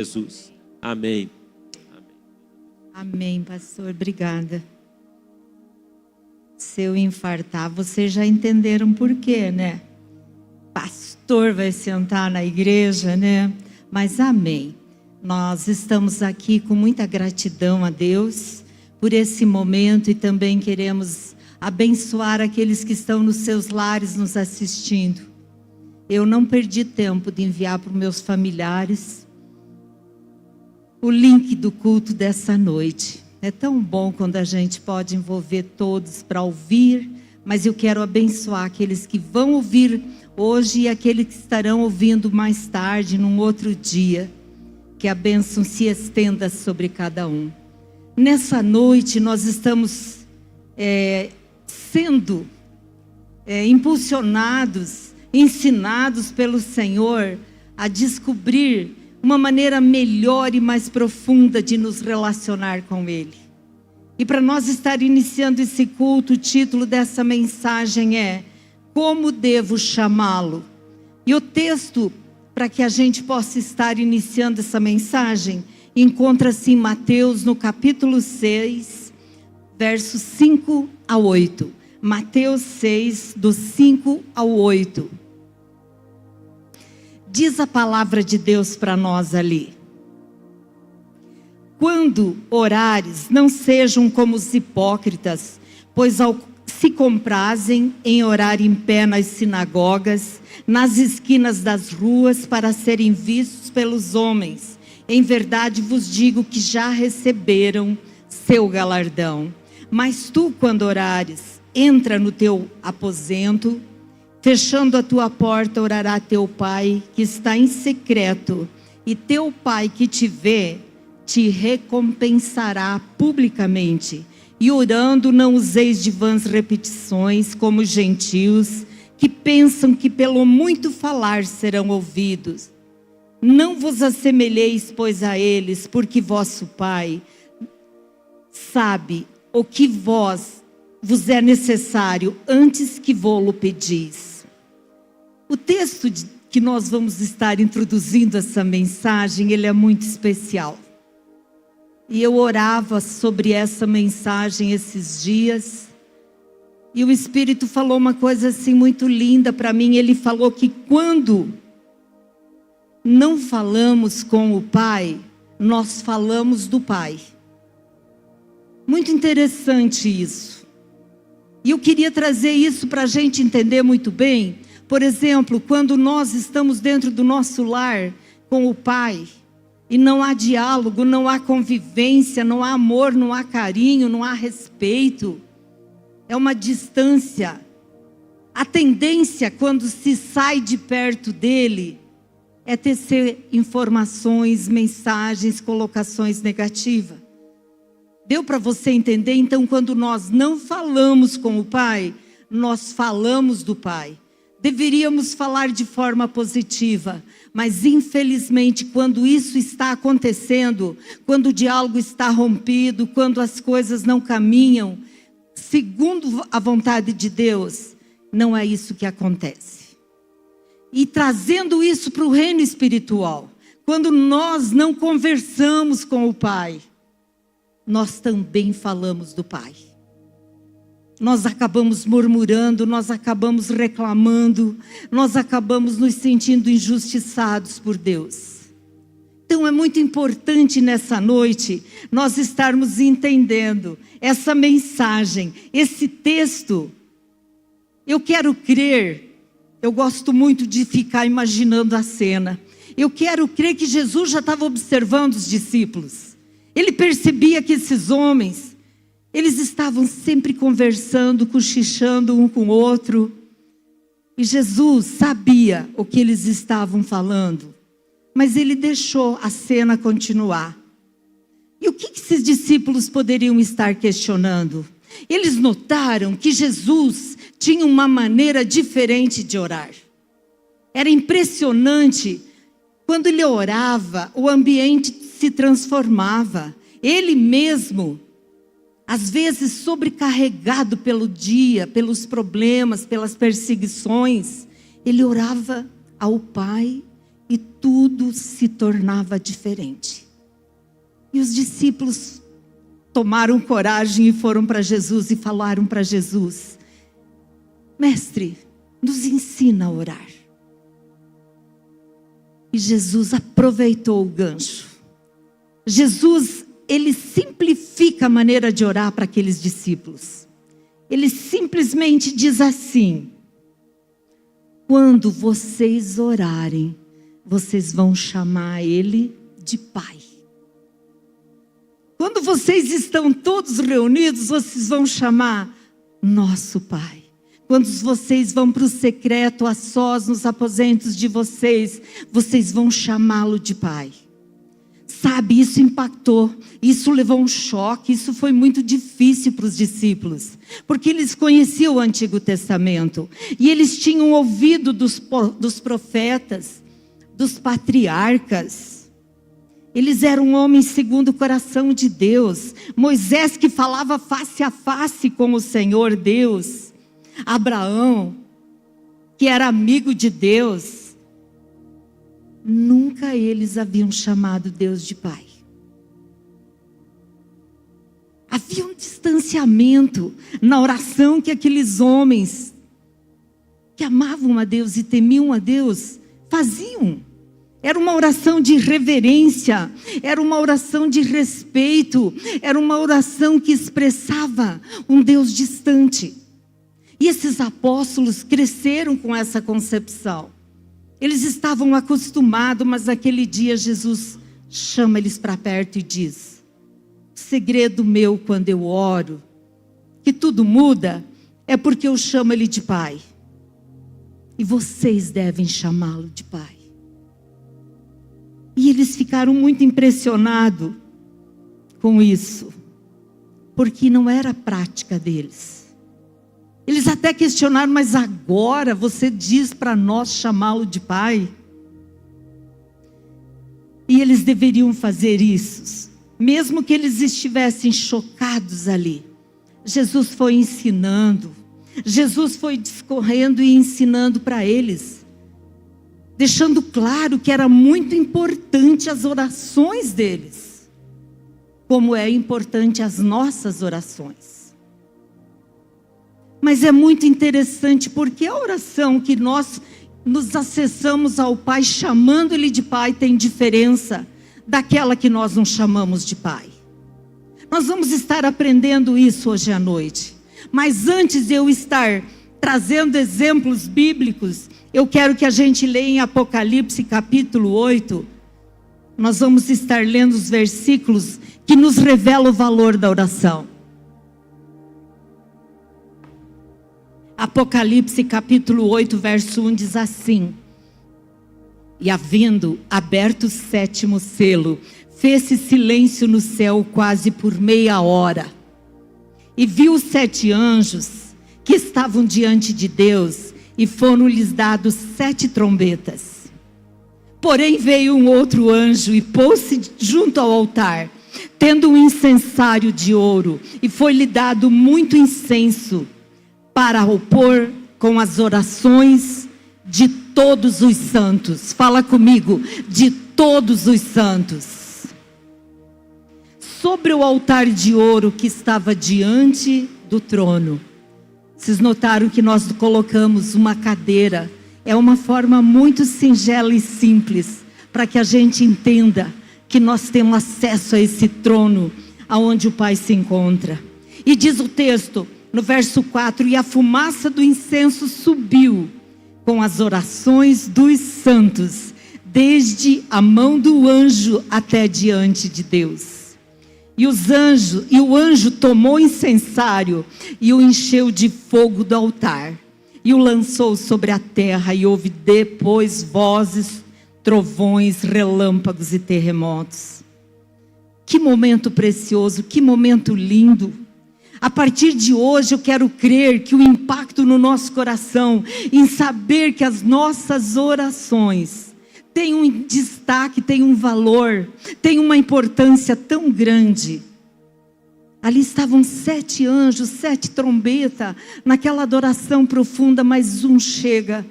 Jesus. Amém. Amém, pastor. Obrigada. Se eu infartar, vocês já entenderam por quê, né? Pastor vai sentar na igreja, né? Mas amém. Nós estamos aqui com muita gratidão a Deus por esse momento e também queremos abençoar aqueles que estão nos seus lares nos assistindo. Eu não perdi tempo de enviar para os meus familiares o link do culto dessa noite. É tão bom quando a gente pode envolver todos para ouvir, mas eu quero abençoar aqueles que vão ouvir hoje e aqueles que estarão ouvindo mais tarde, num outro dia. Que a bênção se estenda sobre cada um. Nessa noite nós estamos sendo impulsionados, ensinados pelo Senhor a descobrir uma maneira melhor e mais profunda de nos relacionar com Ele. E para nós estar iniciando esse culto, o título dessa mensagem é Como Devo Chamá-lo? E o texto, para que a gente possa estar iniciando essa mensagem, encontra-se em Mateus, no capítulo 6, versos 5 a 8. Mateus 6, do 5 ao 8. Diz a palavra de Deus para nós ali. Quando orares, não sejam como os hipócritas, pois se comprazem em orar em pé nas sinagogas, nas esquinas das ruas, para serem vistos pelos homens. Em verdade vos digo que já receberam seu galardão. Mas tu, quando orares, entra no teu aposento, fechando a tua porta, orará teu pai que está em secreto, e teu pai que te vê, te recompensará publicamente. E orando, não useis de vãs repetições, como os gentios, que pensam que pelo muito falar serão ouvidos. Não vos assemelheis, pois, a eles, porque vosso Pai sabe o que vos é necessário antes que vô-lo pedis. O texto que nós vamos estar introduzindo essa mensagem, ele é muito especial. E eu orava sobre essa mensagem esses dias. E o Espírito falou uma coisa assim muito linda para mim. Ele falou que quando não falamos com o Pai, nós falamos do Pai. Muito interessante isso. E eu queria trazer isso para a gente entender muito bem. Por exemplo, quando nós estamos dentro do nosso lar com o Pai, e não há diálogo, não há convivência, não há amor, não há carinho, não há respeito. É uma distância. A tendência, quando se sai de perto dele, é tecer informações, mensagens, colocações negativas. Deu para você entender? Então, quando nós não falamos com o Pai, nós falamos do Pai. Deveríamos falar de forma positiva, mas infelizmente quando isso está acontecendo, quando o diálogo está rompido, quando as coisas não caminham segundo a vontade de Deus, não é isso que acontece. E trazendo isso para o reino espiritual, quando nós não conversamos com o Pai, nós também falamos do Pai. Nós acabamos murmurando, nós acabamos reclamando, nós acabamos nos sentindo injustiçados por Deus. Então é muito importante nessa noite nós estarmos entendendo essa mensagem, esse texto. Eu quero crer, eu gosto muito de ficar imaginando a cena. Eu quero crer que Jesus já estava observando os discípulos. Ele percebia que esses homens, eles estavam sempre conversando, cochichando um com o outro. E Jesus sabia o que eles estavam falando. Mas ele deixou a cena continuar. E o que esses discípulos poderiam estar questionando? Eles notaram que Jesus tinha uma maneira diferente de orar. Era impressionante. Quando ele orava, o ambiente se transformava. Ele mesmo, às vezes sobrecarregado pelo dia, pelos problemas, pelas perseguições, ele orava ao Pai e tudo se tornava diferente. E os discípulos tomaram coragem e foram para Jesus e falaram para Jesus: Mestre, nos ensina a orar. E Jesus aproveitou o gancho. Jesus, ele simplifica a maneira de orar para aqueles discípulos. Ele simplesmente diz assim: quando vocês orarem, vocês vão chamar ele de Pai. Quando vocês estão todos reunidos, vocês vão chamar nosso Pai. Quando vocês vão para o secreto, a sós, nos aposentos de vocês, vocês vão chamá-lo de Pai. Sabe, isso impactou, isso levou um choque, isso foi muito difícil para os discípulos, porque eles conheciam o Antigo Testamento, e eles tinham ouvido dos profetas, dos patriarcas. Eles eram homens segundo o coração de Deus. Moisés, que falava face a face com o Senhor Deus. Abraão, que era amigo de Deus. Nunca eles haviam chamado Deus de Pai. Havia um distanciamento na oração que aqueles homens que amavam a Deus e temiam a Deus faziam. Era uma oração de reverência, era uma oração de respeito, era uma oração que expressava um Deus distante. E esses apóstolos cresceram com essa concepção. Eles estavam acostumados, mas naquele dia Jesus chama eles para perto e diz: o segredo meu quando eu oro, que tudo muda, é porque eu chamo ele de Pai. E vocês devem chamá-lo de Pai. E eles ficaram muito impressionados com isso, porque não era a prática deles. Eles até questionaram: mas agora você diz para nós chamá-lo de Pai? E eles deveriam fazer isso, mesmo que eles estivessem chocados ali. Jesus foi ensinando, Jesus foi discorrendo e ensinando para eles, deixando claro que era muito importante as orações deles, como é importante as nossas orações. Mas é muito interessante, porque a oração que nós nos acessamos ao Pai, chamando Ele de Pai, tem diferença daquela que nós não chamamos de Pai. Nós vamos estar aprendendo isso hoje à noite. Mas antes de eu estar trazendo exemplos bíblicos, eu quero que a gente leia em Apocalipse capítulo 8. Nós vamos estar lendo os versículos que nos revelam o valor da oração. Apocalipse capítulo 8, verso 1 diz assim: e havendo aberto o 7º selo, fez-se silêncio no céu quase por meia hora. E viu os 7 anjos que estavam diante de Deus, e foram-lhes dados 7 trombetas. Porém veio um outro anjo e pôs-se junto ao altar, tendo um incensário de ouro, e foi-lhe dado muito incenso, para opor com as orações de todos os santos. Fala comigo: de todos os santos. Sobre o altar de ouro que estava diante do trono. Vocês notaram que nós colocamos uma cadeira. É uma forma muito singela e simples, para que a gente entenda que nós temos acesso a esse trono, aonde o Pai se encontra. E diz o texto, no verso 4, e a fumaça do incenso subiu com as orações dos santos, desde a mão do anjo até diante de Deus. E o anjo tomou o incensário e o encheu de fogo do altar, e o lançou sobre a terra, e houve depois vozes, trovões, relâmpagos e terremotos. Que momento precioso, que momento lindo. A partir de hoje eu quero crer que o impacto no nosso coração, em saber que as nossas orações têm um destaque, têm um valor, têm uma importância tão grande. Ali estavam 7 anjos, 7 trombetas, naquela adoração profunda, mas um chega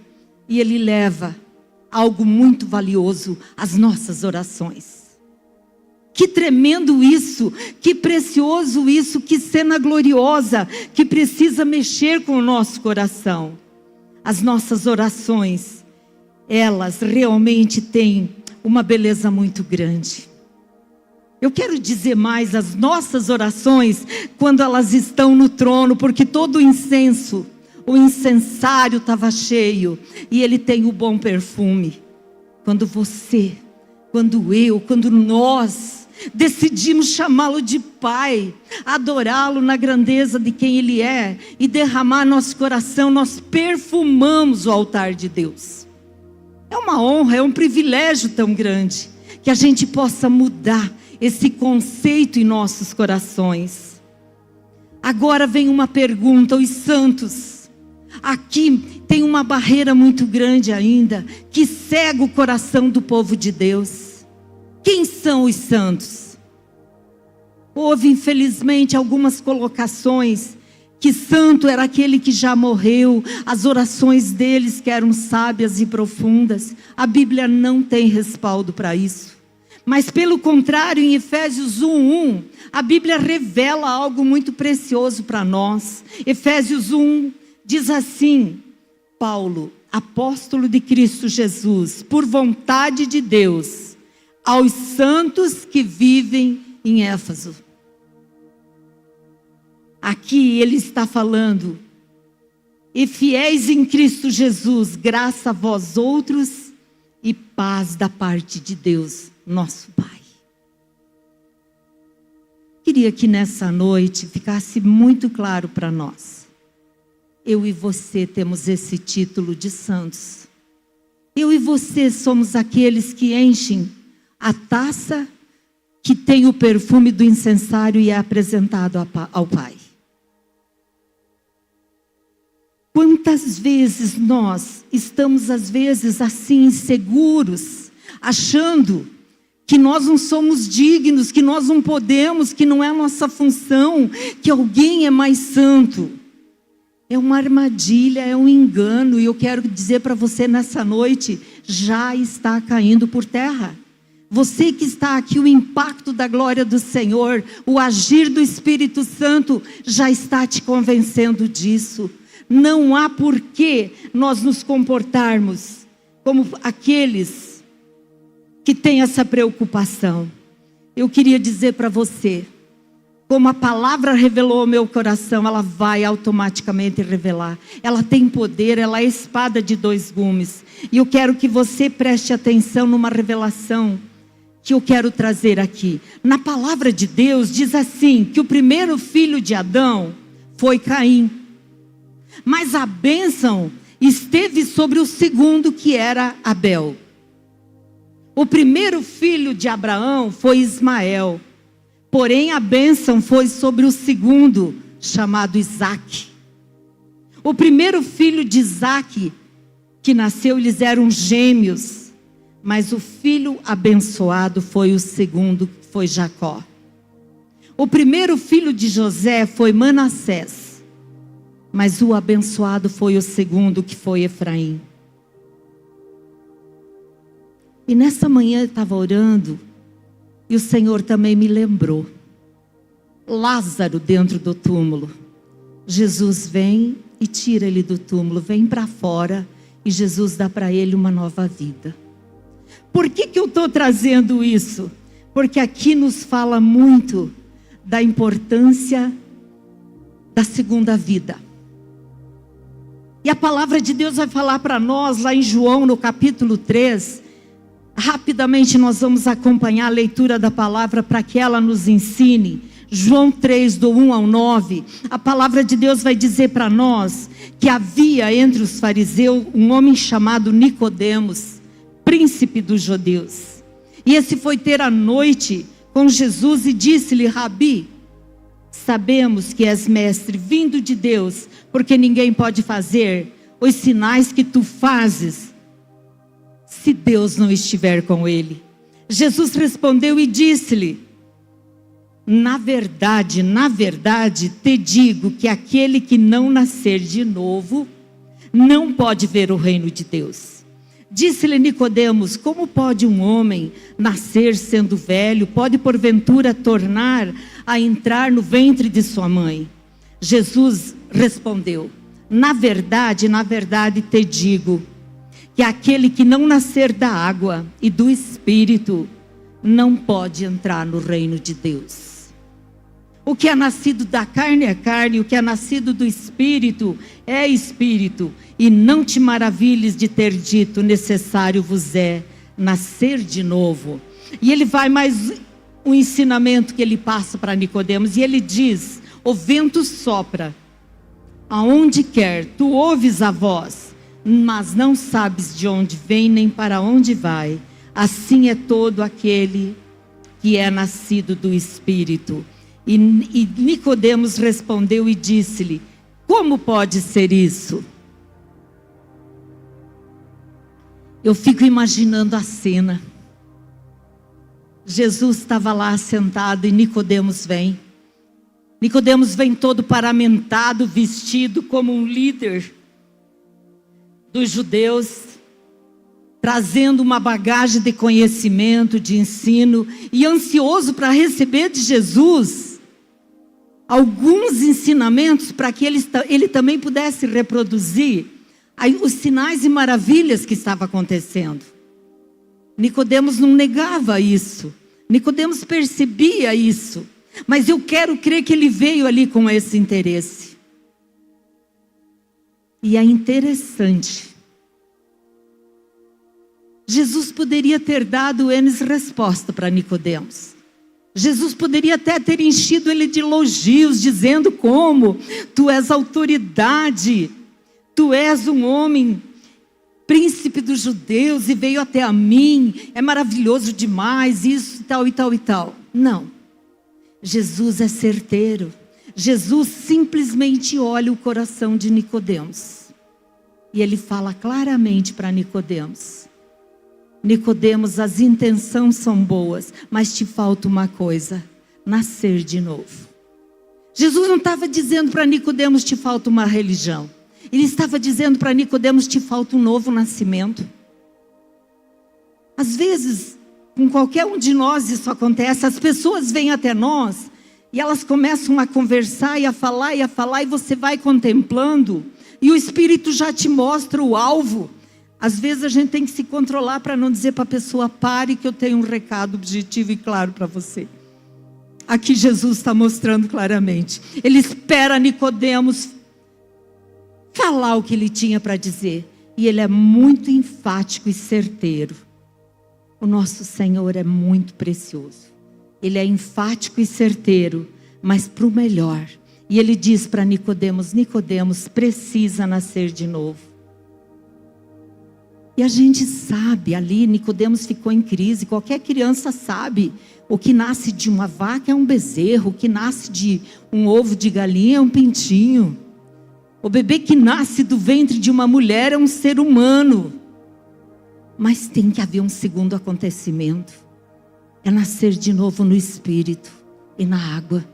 e ele leva algo muito valioso: as nossas orações. Que tremendo isso, que precioso isso, que cena gloriosa, que precisa mexer com o nosso coração. As nossas orações, elas realmente têm uma beleza muito grande. Eu quero dizer mais, as nossas orações, quando elas estão no trono, porque todo o incenso, o incensário estava cheio, e ele tem o bom perfume. Quando você, quando eu, quando nós decidimos chamá-lo de Pai, adorá-lo na grandeza de quem Ele é, e derramar nosso coração, nós perfumamos o altar de Deus. É uma honra, é um privilégio tão grande, que a gente possa mudar esse conceito em nossos corações. Agora vem uma pergunta: os santos, aqui tem uma barreira muito grande ainda, que cega o coração do povo de Deus. Quem são os santos? Houve, infelizmente, algumas colocações que santo era aquele que já morreu, as orações deles que eram sábias e profundas. A Bíblia não tem respaldo para isso. Mas, pelo contrário, em Efésios 1:1, a Bíblia revela algo muito precioso para nós. Efésios 1 diz assim: Paulo, apóstolo de Cristo Jesus, por vontade de Deus, aos santos que vivem em Éfeso. Aqui ele está falando: e fiéis em Cristo Jesus, graça a vós outros e paz da parte de Deus, nosso Pai. Queria que nessa noite ficasse muito claro para nós. Eu e você temos esse título de santos. Eu e você somos aqueles que enchem a taça que tem o perfume do incensário e é apresentado ao Pai. Quantas vezes nós estamos, às vezes, assim, inseguros, achando que nós não somos dignos, que nós não podemos, que não é a nossa função, que alguém é mais santo. É uma armadilha, é um engano, e eu quero dizer para você nessa noite, já está caindo por terra. Você que está aqui, o impacto da glória do Senhor, o agir do Espírito Santo já está te convencendo disso. Não há por que nós nos comportarmos como aqueles que têm essa preocupação. Eu queria dizer para você, como a palavra revelou ao meu coração, ela vai automaticamente revelar. Ela tem poder, ela é espada de dois gumes. E eu quero que você preste atenção numa revelação que eu quero trazer aqui. Na palavra de Deus diz assim, que o primeiro filho de Adão foi Caim. Mas a bênção esteve sobre o segundo, que era Abel. O primeiro filho de Abraão foi Ismael. Porém a bênção foi sobre o segundo, chamado Isaque. O primeiro filho de Isaque, que nasceu, eles eram gêmeos. Mas o filho abençoado foi o segundo, que foi Jacó. O primeiro filho de José foi Manassés. Mas o abençoado foi o segundo, que foi Efraim. E nessa manhã eu estava orando, e o Senhor também me lembrou. Lázaro dentro do túmulo. Jesus vem e tira ele do túmulo, vem para fora, e Jesus dá para ele uma nova vida. Por que eu estou trazendo isso? Porque aqui nos fala muito da importância da segunda vida. E a palavra de Deus vai falar para nós lá em João, no capítulo 3. Rapidamente nós vamos acompanhar a leitura da palavra para que ela nos ensine. João 3, do 1 ao 9. A palavra de Deus vai dizer para nós que havia entre os fariseus um homem chamado Nicodemos, príncipe dos judeus. E esse foi ter a noite com Jesus e disse-lhe: Rabi, sabemos que és mestre vindo de Deus, porque ninguém pode fazer os sinais que tu fazes se Deus não estiver com ele. Jesus respondeu e disse-lhe: na verdade, te digo que aquele que não nascer de novo, não pode ver o reino de Deus. Disse-lhe Nicodemos: como pode um homem nascer sendo velho? Pode porventura tornar a entrar no ventre de sua mãe? Jesus respondeu: na verdade te digo, que aquele que não nascer da água e do Espírito não pode entrar no reino de Deus. O que é nascido da carne é carne, o que é nascido do Espírito é Espírito. E não te maravilhes de ter dito: necessário vos é nascer de novo. E ele vai mais um ensinamento que ele passa para Nicodemos, e ele diz: o vento sopra aonde quer, tu ouves a voz, mas não sabes de onde vem nem para onde vai. Assim é todo aquele que é nascido do Espírito. E Nicodemos respondeu e disse-lhe: como pode ser isso? Eu fico imaginando a cena. Jesus estava lá sentado e Nicodemos vem. Nicodemos vem todo paramentado, vestido como um líder dos judeus, trazendo uma bagagem de conhecimento, de ensino, e ansioso para receber de Jesus alguns ensinamentos para que ele também pudesse reproduzir os sinais e maravilhas que estavam acontecendo. Nicodemos não negava isso. Nicodemos percebia isso. Mas eu quero crer que ele veio ali com esse interesse. E é interessante. Jesus poderia ter dado N resposta para Nicodemos. Jesus poderia até ter enchido ele de elogios, dizendo como: tu és autoridade, tu és um homem, príncipe dos judeus, e veio até a mim, é maravilhoso demais, isso, tal e tal e tal. Não. Jesus é certeiro. Jesus simplesmente olha o coração de Nicodemos. E ele fala claramente para Nicodemos: Nicodemos, as intenções são boas, mas te falta uma coisa: nascer de novo. Jesus não estava dizendo para Nicodemos: te falta uma religião. Ele estava dizendo para Nicodemos: te falta um novo nascimento. Às vezes, com qualquer um de nós isso acontece. As pessoas vêm até nós e elas começam a conversar e a falar e você vai contemplando e o Espírito já te mostra o alvo. Às vezes a gente tem que se controlar para não dizer para a pessoa: pare que eu tenho um recado objetivo e claro para você. Aqui Jesus está mostrando claramente. Ele espera Nicodemos falar o que ele tinha para dizer. E ele é muito enfático e certeiro. O nosso Senhor é muito precioso. Ele é enfático e certeiro, mas para o melhor. E ele diz para Nicodemos: Nicodemos precisa nascer de novo. E a gente sabe, ali Nicodemos ficou em crise. Qualquer criança sabe: o que nasce de uma vaca é um bezerro, o que nasce de um ovo de galinha é um pintinho. O bebê que nasce do ventre de uma mulher é um ser humano. Mas tem que haver um segundo acontecimento. É nascer de novo no Espírito e na água.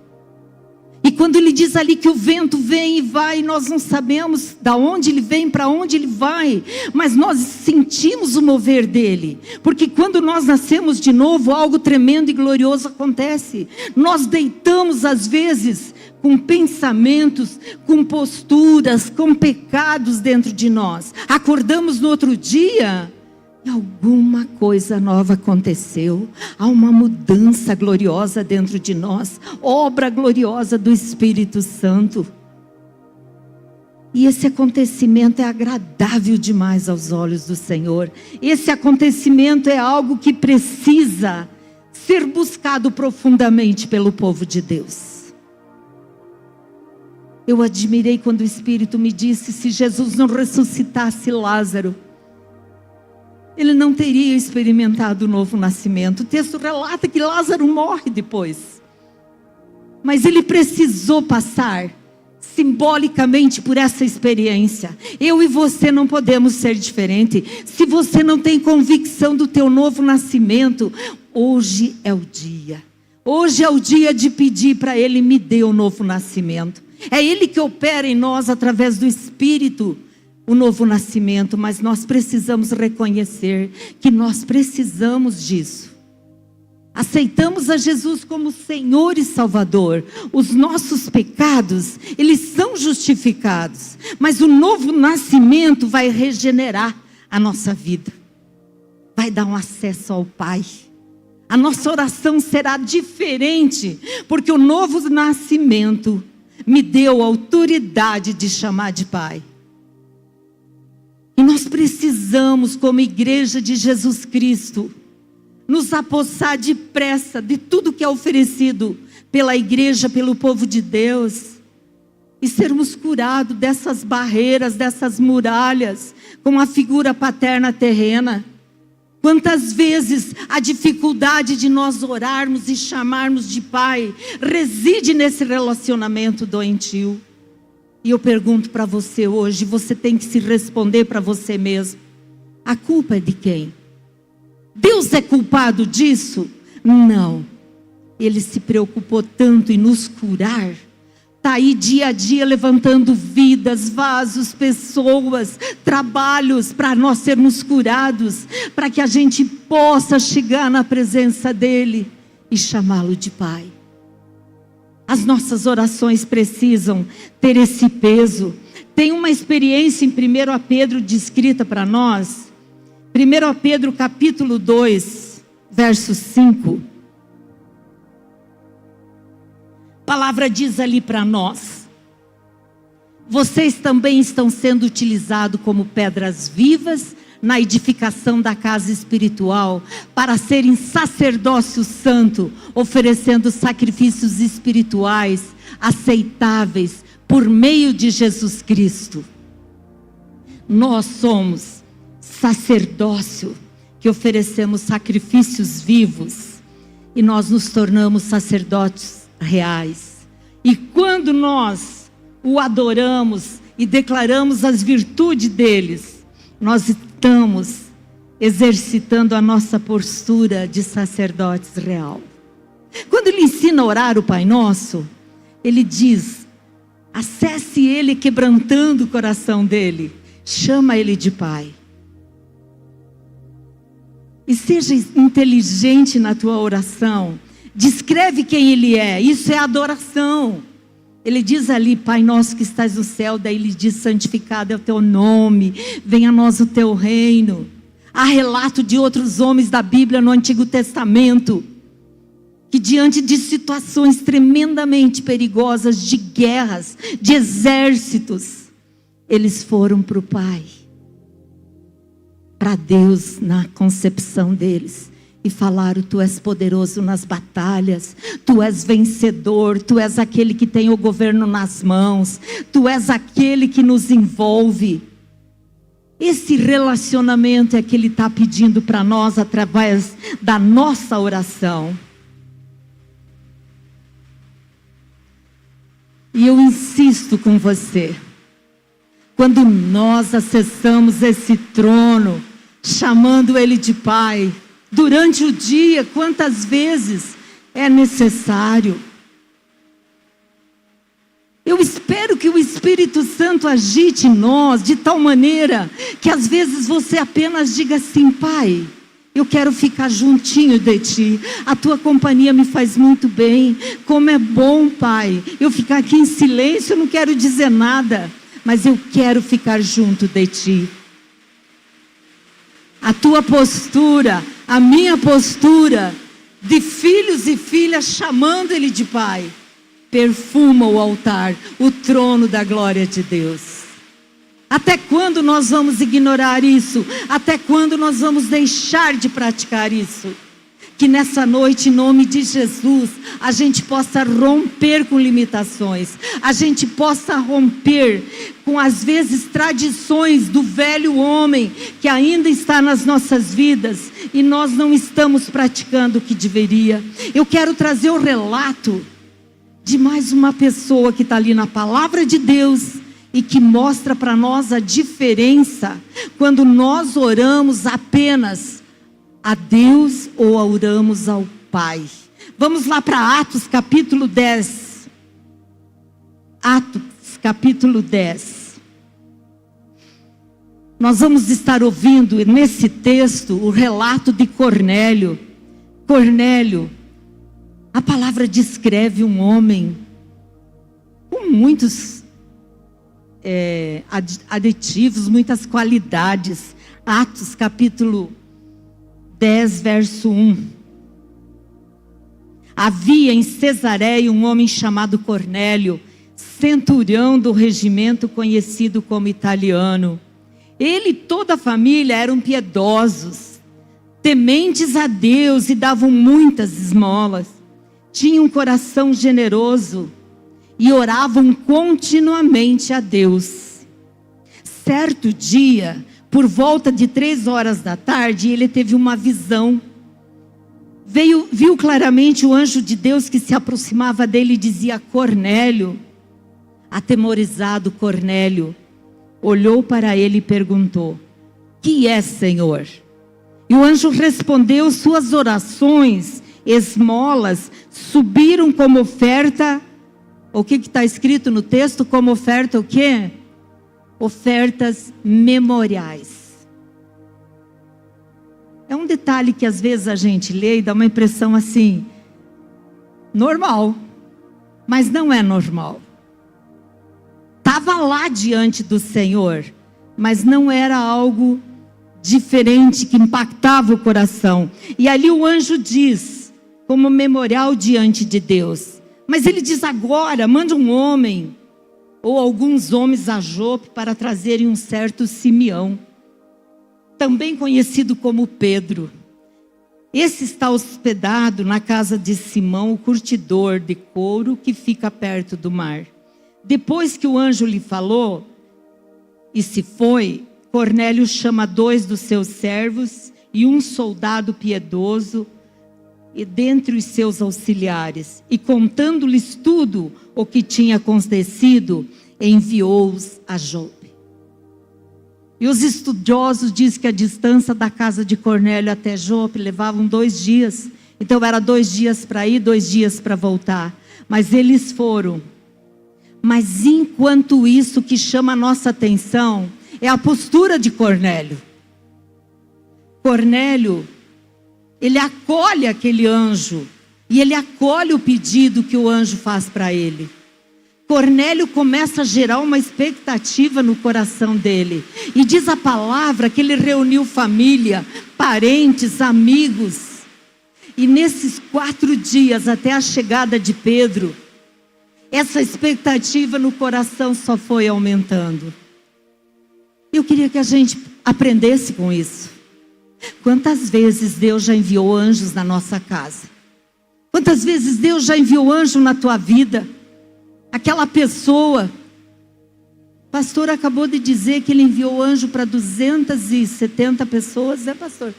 E quando ele diz ali que o vento vem e vai, nós não sabemos de onde ele vem, para onde ele vai, mas nós sentimos o mover dele, porque quando nós nascemos de novo, algo tremendo e glorioso acontece. Nós deitamos às vezes com pensamentos, com posturas, com pecados dentro de nós. Acordamos no outro dia e alguma coisa nova aconteceu. Há uma mudança gloriosa dentro de nós. Obra gloriosa do Espírito Santo. E esse acontecimento é agradável demais aos olhos do Senhor. Esse acontecimento é algo que precisa ser buscado profundamente pelo povo de Deus. Eu admirei quando o Espírito me disse: se Jesus não ressuscitasse Lázaro, ele não teria experimentado o novo nascimento. O texto relata que Lázaro morre depois. Mas ele precisou passar simbolicamente por essa experiência. Eu e você não podemos ser diferentes. Se você não tem convicção do teu novo nascimento, hoje é o dia. Hoje é o dia de pedir para Ele: me dê o novo nascimento. É Ele que opera em nós através do Espírito o novo nascimento, mas nós precisamos reconhecer que nós precisamos disso. Aceitamos a Jesus como Senhor e Salvador. Os nossos pecados, eles são justificados. Mas o novo nascimento vai regenerar a nossa vida. Vai dar um acesso ao Pai. A nossa oração será diferente, porque o novo nascimento me deu a autoridade de chamar de Pai. E nós precisamos, como igreja de Jesus Cristo, nos apossar depressa de tudo que é oferecido pela igreja, pelo povo de Deus, e sermos curados dessas barreiras, dessas muralhas, com a figura paterna terrena. Quantas vezes a dificuldade de nós orarmos e chamarmos de Pai reside nesse relacionamento doentio. E eu pergunto para você hoje, você tem que se responder para você mesmo: a culpa é de quem? Deus é culpado disso? Não. Ele se preocupou tanto em nos curar. Está aí dia a dia levantando vidas, vasos, pessoas, trabalhos para nós sermos curados, para que a gente possa chegar na presença dEle e chamá-lo de Pai. As nossas orações precisam ter esse peso. Tem uma experiência em 1 Pedro descrita para nós. 1 Pedro capítulo 2, verso 5. A palavra diz ali para nós: vocês também estão sendo utilizados como pedras vivas na edificação da casa espiritual, para serem sacerdócio santo, oferecendo sacrifícios espirituais aceitáveis por meio de Jesus Cristo. Nós somos sacerdócio que oferecemos sacrifícios vivos, e nós nos tornamos sacerdotes reais. E quando nós o adoramos e declaramos as virtudes deles, nós estamos exercitando a nossa postura de sacerdotes real. Quando ele ensina a orar o Pai Nosso, ele diz: acesse ele quebrantando o coração dele, chama ele de Pai. E seja inteligente na tua oração. Descreve quem Ele é. Isso é adoração. Ele diz ali: Pai nosso que estás no céu. Daí ele diz: santificado é o teu nome. Venha a nós o teu reino. Há relato de outros homens da Bíblia no Antigo Testamento, que diante de situações tremendamente perigosas, de guerras, de exércitos, eles foram para o Pai, para Deus na concepção deles, e falaram: tu és poderoso nas batalhas, tu és vencedor, tu és aquele que tem o governo nas mãos, tu és aquele que nos envolve. Esse relacionamento é que Ele está pedindo para nós através da nossa oração. E eu insisto com você, quando nós acessamos esse trono, chamando Ele de Pai, durante o dia, quantas vezes é necessário. Eu espero que o Espírito Santo agite em nós de tal maneira que às vezes você apenas diga assim: Pai, eu quero ficar juntinho de Ti, a Tua companhia me faz muito bem. Como é bom, Pai, eu ficar aqui em silêncio, eu não quero dizer nada, mas eu quero ficar junto de Ti. A tua postura, a minha postura de filhos e filhas chamando Ele de Pai, perfuma o altar, o trono da glória de Deus. Até quando nós vamos ignorar isso? Até quando nós vamos deixar de praticar isso? Que nessa noite, em nome de Jesus, a gente possa romper com limitações, a gente possa romper com, às vezes, tradições do velho homem que ainda está nas nossas vidas e nós não estamos praticando o que deveria. Eu quero trazer o relato de mais uma pessoa que está ali na palavra de Deus e que mostra para nós a diferença quando nós oramos apenas a Deus ou oramos ao Pai. Vamos lá para Atos capítulo 10. Atos capítulo 10. Nós vamos estar ouvindo nesse texto o relato de Cornélio. Cornélio, a palavra descreve um homem com muitos aditivos, muitas qualidades. Atos capítulo 10, verso 1. Havia em Cesareia um homem chamado Cornélio, centurião do regimento conhecido como italiano. Ele e toda a família eram piedosos, tementes a Deus e davam muitas esmolas. Tinham um coração generoso e oravam continuamente a Deus. Certo dia, por volta de 3 horas da tarde, ele teve uma visão. Viu claramente o anjo de Deus que se aproximava dele e dizia: Cornélio. Atemorizado, Cornélio olhou para ele e perguntou: que é, Senhor? E o anjo respondeu: suas orações, esmolas, subiram como oferta. O que está escrito no texto? Como oferta o quê? Ofertas memoriais. É um detalhe que às vezes a gente lê e dá uma impressão assim, normal, mas não é normal. Estava lá diante do Senhor, mas não era algo diferente que impactava o coração. E ali o anjo diz, como memorial diante de Deus. Mas ele diz agora, manda um homem, ou alguns homens a Jope para trazerem um certo Simeão, também conhecido como Pedro. Esse está hospedado na casa de Simão, o curtidor de couro que fica perto do mar. Depois que o anjo lhe falou e se foi, Cornélio chama 2 dos seus servos e um soldado piedoso e dentre os seus auxiliares, e contando-lhes tudo o que tinha acontecido, enviou-os a Jope. E os estudiosos dizem que a distância da casa de Cornélio até Jope levavam 2 dias. Então era 2 dias para ir, 2 dias para voltar. Mas eles foram. Mas enquanto isso, o que chama a nossa atenção é a postura de Cornélio. Cornélio, ele acolhe aquele anjo e ele acolhe o pedido que o anjo faz para ele. Cornélio começa a gerar uma expectativa no coração dele. E diz a palavra que ele reuniu família, parentes, amigos. E nesses 4 dias até a chegada de Pedro, essa expectativa no coração só foi aumentando. Eu queria que a gente aprendesse com isso. Quantas vezes Deus já enviou anjos na nossa casa? Quantas vezes Deus já enviou anjo na tua vida? Aquela pessoa, o pastor acabou de dizer que ele enviou anjo para 270 pessoas, né, pastor?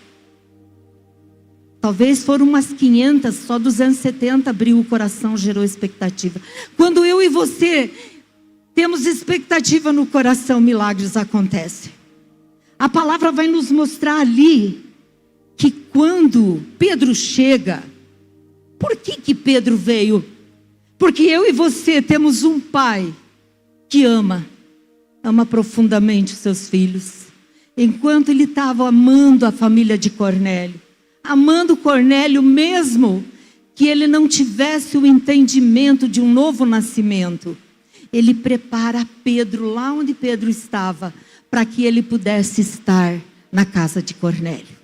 Talvez foram umas 500, só 270 abriu o coração, gerou expectativa. Quando eu e você temos expectativa no coração, milagres acontecem. A palavra vai nos mostrar ali que quando Pedro chega, por que Pedro veio? Porque eu e você temos um pai que ama profundamente os seus filhos. Enquanto ele estava amando a família de Cornélio, amando Cornélio mesmo que ele não tivesse o entendimento de um novo nascimento, ele prepara Pedro lá onde Pedro estava, para que ele pudesse estar na casa de Cornélio.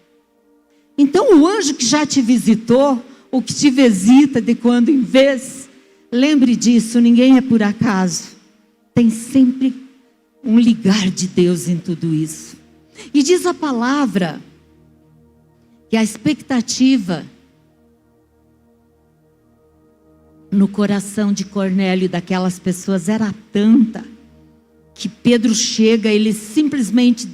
Então o anjo que já te visitou, o que te visita de quando em vez, lembre disso, ninguém é por acaso. Tem sempre um ligar de Deus em tudo isso. E diz a palavra que a expectativa no coração de Cornélio e daquelas pessoas era tanta, que Pedro chega, ele simplesmente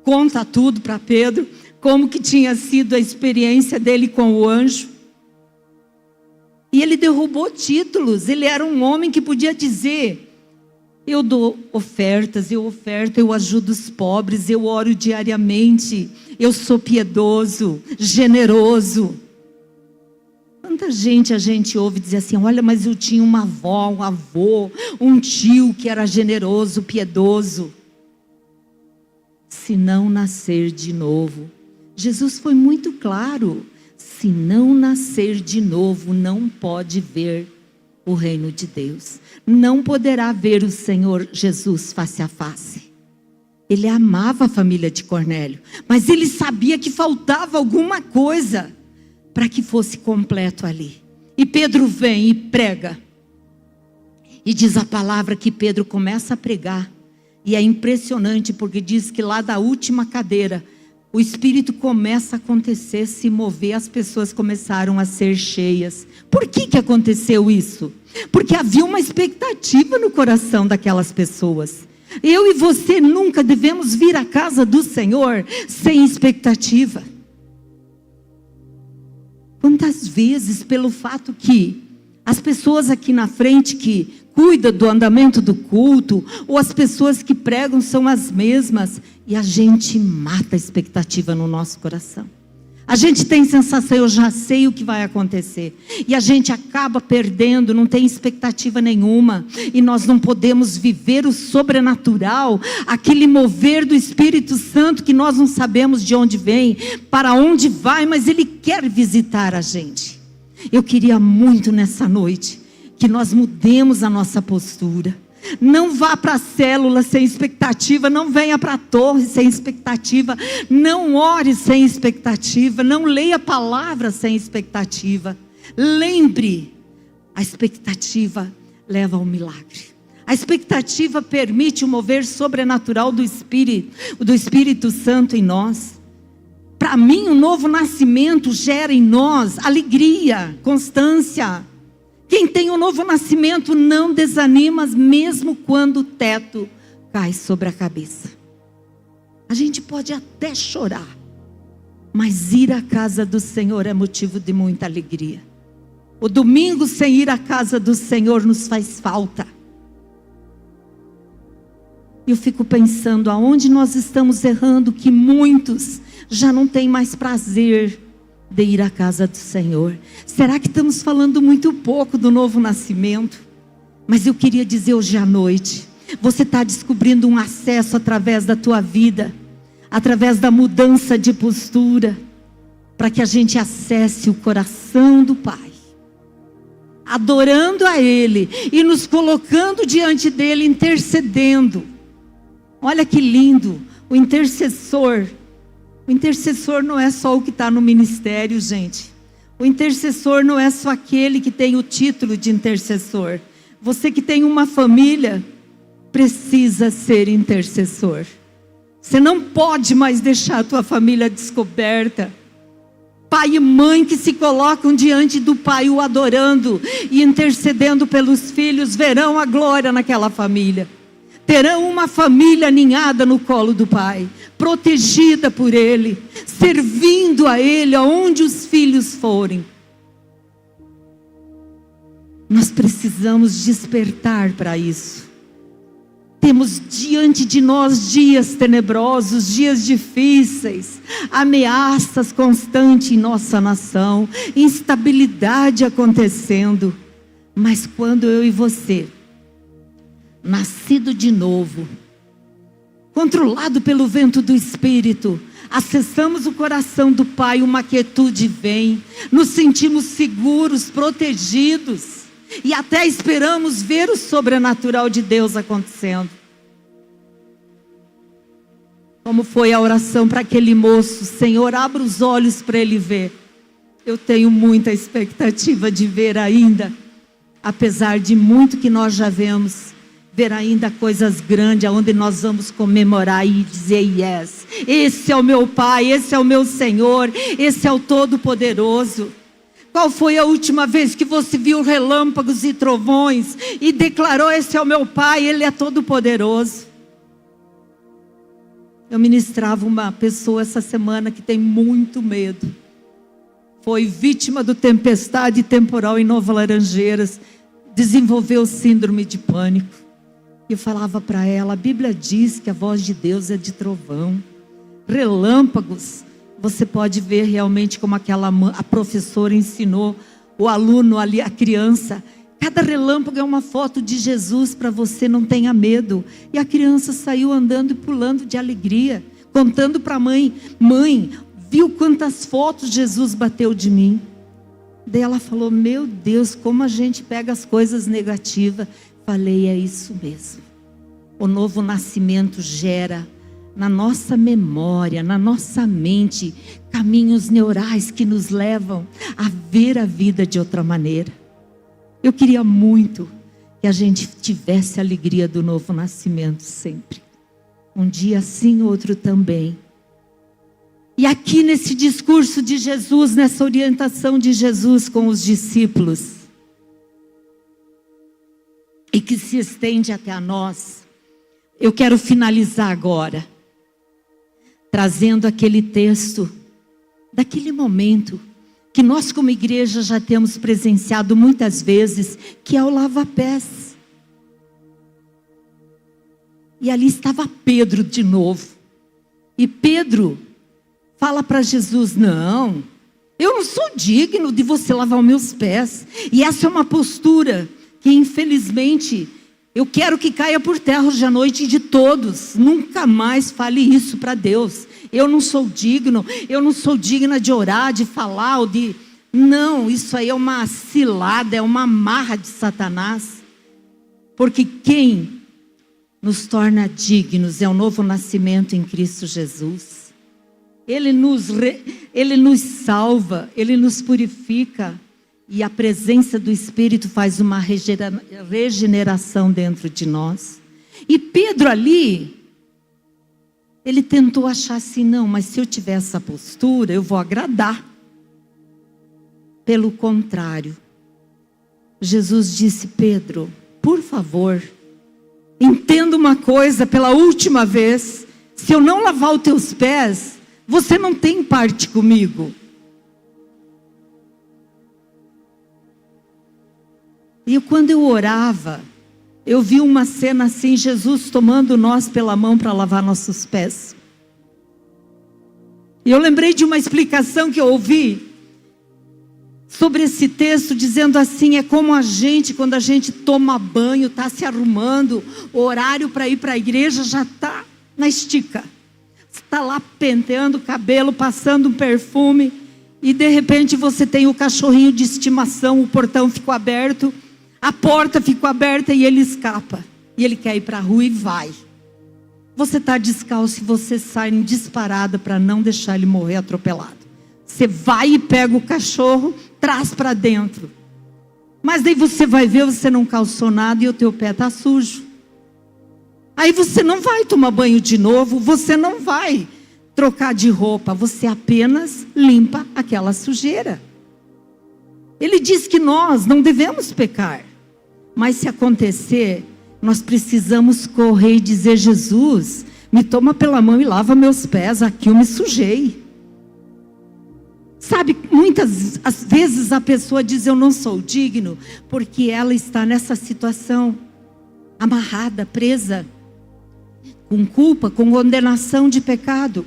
conta tudo para Pedro, como que tinha sido a experiência dele com o anjo. E ele derrubou títulos, ele era um homem que podia dizer: eu dou ofertas, eu oferto, eu ajudo os pobres, eu oro diariamente, eu sou piedoso, generoso. Quanta gente a gente ouve dizer assim: olha, mas eu tinha uma avó, um avô, um tio que era generoso, piedoso. se não nascer de novo. Jesus foi muito claro. Se não nascer de novo, não pode ver o reino de Deus. Não poderá ver o Senhor Jesus face a face. Ele amava a família de Cornélio, mas ele sabia que faltava alguma coisa para que fosse completo ali. E Pedro vem e prega. E diz a palavra que Pedro começa a pregar. E é impressionante porque diz que lá da última cadeira, o Espírito começa a acontecer, se mover, as pessoas começaram a ser cheias. Por que aconteceu isso? Porque havia uma expectativa no coração daquelas pessoas. Eu e você nunca devemos vir à casa do Senhor sem expectativa. Quantas vezes, pelo fato que as pessoas aqui na frente que cuidam do andamento do culto, ou as pessoas que pregam são as mesmas, e a gente mata a expectativa no nosso coração. A gente tem sensação, eu já sei o que vai acontecer. E a gente acaba perdendo, não tem expectativa nenhuma. E nós não podemos viver o sobrenatural, aquele mover do Espírito Santo que nós não sabemos de onde vem, para onde vai, mas Ele quer visitar a gente. Eu queria muito nessa noite que nós mudemos a nossa postura. Não vá para a célula sem expectativa, não venha para a torre sem expectativa, não ore sem expectativa, não leia a palavra sem expectativa. Lembre, a expectativa leva ao milagre. A expectativa permite o mover sobrenatural do Espírito Santo em nós. Para mim, o novo nascimento gera em nós alegria, constância. Quem tem o novo nascimento não desanima, mesmo quando o teto cai sobre a cabeça. A gente pode até chorar, mas ir à casa do Senhor é motivo de muita alegria. O domingo sem ir à casa do Senhor nos faz falta. Eu fico pensando aonde nós estamos errando, que muitos já não têm mais prazer de ir à casa do Senhor. Será que estamos falando muito pouco do novo nascimento? Mas eu queria dizer hoje à noite, você está descobrindo um acesso através da tua vida, através da mudança de postura, para que a gente acesse o coração do Pai, adorando a Ele e nos colocando diante dEle, intercedendo. Olha que lindo, o intercessor. O intercessor não é só o que está no ministério, gente. O intercessor não é só aquele que tem o título de intercessor. Você que tem uma família, precisa ser intercessor. Você não pode mais deixar a tua família descoberta. Pai e mãe que se colocam diante do Pai, o adorando e intercedendo pelos filhos, verão a glória naquela família. Terão uma família aninhada no colo do Pai, protegida por Ele, servindo a Ele aonde os filhos forem. Nós precisamos despertar para isso. Temos diante de nós dias tenebrosos, dias difíceis, ameaças constantes em nossa nação, instabilidade acontecendo. Mas quando eu e você, nascido de novo, controlado pelo vento do Espírito, acessamos o coração do Pai, uma quietude vem, nos sentimos seguros, protegidos, e até esperamos ver o sobrenatural de Deus acontecendo. Como foi a oração para aquele moço? Senhor, abra os olhos para ele ver. Eu tenho muita expectativa de ver ainda, apesar de muito que nós já vemos, ver ainda coisas grandes, onde nós vamos comemorar e dizer yes. Esse é o meu Pai, esse é o meu Senhor, esse é o Todo-Poderoso. Qual foi a última vez que você viu relâmpagos e trovões e declarou: esse é o meu Pai, Ele é Todo-Poderoso? Eu ministrava uma pessoa essa semana que tem muito medo. Foi vítima do tempestade temporal em Nova Laranjeiras, desenvolveu síndrome de pânico. Eu falava para ela, a Bíblia diz que a voz de Deus é de trovão, relâmpagos. Você pode ver realmente como a professora ensinou o aluno ali, a criança. Cada relâmpago é uma foto de Jesus para você, não tenha medo. E a criança saiu andando e pulando de alegria. contando para a mãe: mãe, viu quantas fotos Jesus bateu de mim? Daí ela falou: meu Deus, como a gente pega as coisas negativas. Falei: é isso mesmo. O novo nascimento gera na nossa memória, na nossa mente, caminhos neurais que nos levam a ver a vida de outra maneira. Eu queria muito que a gente tivesse a alegria do novo nascimento sempre. Um dia sim, outro também. E aqui nesse discurso de Jesus, nessa orientação de Jesus com os discípulos, e que se estende até a nós, eu quero finalizar agora, trazendo aquele texto, daquele momento, que nós como igreja já temos presenciado muitas vezes, que é o lava-pés. E ali estava Pedro de novo. E Pedro fala para Jesus: não, eu não sou digno de você lavar os meus pés. E essa é uma postura que infelizmente eu quero que caia por terra hoje à noite de todos. Nunca mais fale isso para Deus. Eu não sou digno, eu não sou digna de orar, de falar, ou de... Não, isso aí é uma cilada, é uma amarra de Satanás. Porque quem nos torna dignos é o novo nascimento em Cristo Jesus. Ele nos salva, Ele nos purifica. E a presença do Espírito faz uma regeneração dentro de nós. E Pedro ali, ele tentou achar assim: não, mas se eu tiver essa postura, eu vou agradar. Pelo contrário, Jesus disse: Pedro, por favor, entenda uma coisa pela última vez: se eu não lavar os teus pés, você não tem parte comigo. E quando eu orava, eu vi uma cena assim, Jesus tomando nós pela mão para lavar nossos pés. E eu lembrei de uma explicação que eu ouvi sobre esse texto, dizendo assim: é como a gente, quando a gente toma banho, está se arrumando, o horário para ir para a igreja já está na estica. Está lá penteando o cabelo, passando um perfume, e de repente você tem o cachorrinho de estimação, o portão ficou aberto, a porta ficou aberta e ele escapa. E ele quer ir para a rua e vai. Você está descalço e você sai disparada para não deixar ele morrer atropelado. Você vai e pega o cachorro, traz para dentro. Mas daí você vai ver, você não calçou nada e o teu pé está sujo. Aí você não vai tomar banho de novo, você não vai trocar de roupa, você apenas limpa aquela sujeira. Ele diz que nós não devemos pecar. Mas se acontecer, nós precisamos correr e dizer: Jesus, me toma pela mão e lava meus pés, aqui eu me sujei. Sabe, muitas às vezes a pessoa diz: eu não sou digno, porque ela está nessa situação, amarrada, presa, com culpa, com condenação de pecado.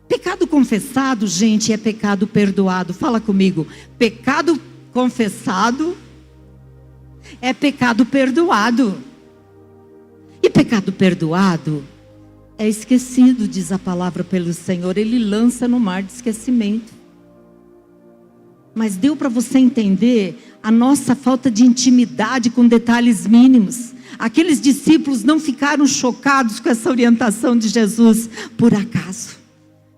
Pecado confessado, gente, é pecado perdoado. Fala comigo: pecado confessado é pecado perdoado. E pecado perdoado é esquecido, diz a palavra pelo Senhor. Ele lança no mar de esquecimento. Mas deu para você entender a nossa falta de intimidade com detalhes mínimos. Aqueles discípulos não ficaram chocados com essa orientação de Jesus por acaso.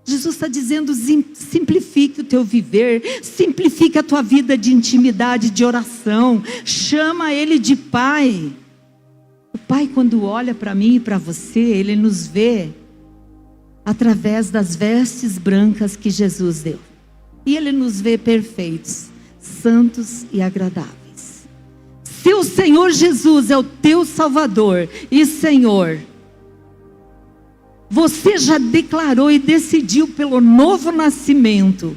Jesus está dizendo: simplifique o teu viver, simplifique a tua vida de intimidade, de oração, chama Ele de Pai. O Pai, quando olha para mim e para você, Ele nos vê através das vestes brancas que Jesus deu. E Ele nos vê perfeitos, santos e agradáveis. Se o Senhor Jesus é o teu Salvador e Senhor, você já declarou e decidiu pelo novo nascimento.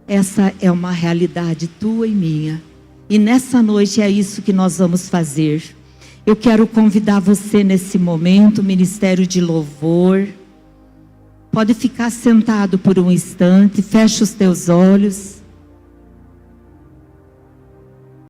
Essa é uma realidade tua e minha. E nessa noite é isso que nós vamos fazer. Eu quero convidar você nesse momento, ministério de louvor. Pode ficar sentado por um instante, fecha os teus olhos.